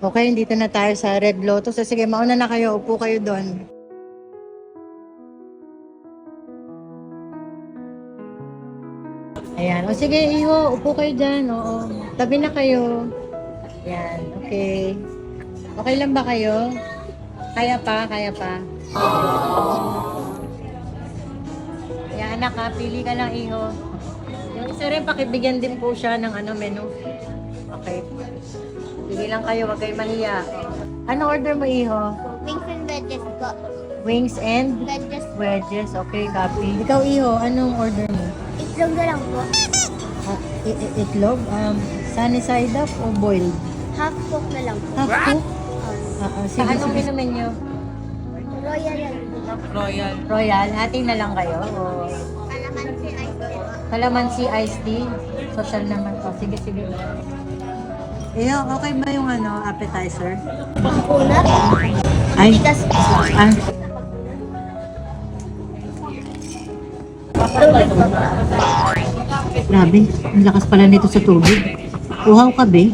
Okay, dito na tayo sa Red Lotus. So, sige, mauna na kayo. Upo kayo doon. Ayan. O sige, Iho, upo kayo dyan. Oo. Tabi na kayo. Ayan. Okay. Okay lang ba kayo? Kaya pa, kaya pa. Ayan, anak ha. Pili ka lang, Iho. Yung isa rin, pakibigyan din po siya ng menu. Okay. Pili lang kayo, wag kayo mahiya. Ano order mo, Iho? Wings and wedges po. Wings and Wedges. wedges. Okay, copy. Ikaw, Iho, anong order mo? Itlog na lang po. Itlog? Sunny side up o boiled? Half cook na lang po. Half cook? Sige, Anong sige. Menu? Royal yan. Royal. Ating na lang kayo? O Calamansi ice cream. calamansi iced tea? Social naman to. Sige, sige. Iyo, okay ba yung appetizer? Una. Ay, Tigas. Grabe, ang lakas pala nito sa tubig. Uhaw ka, be.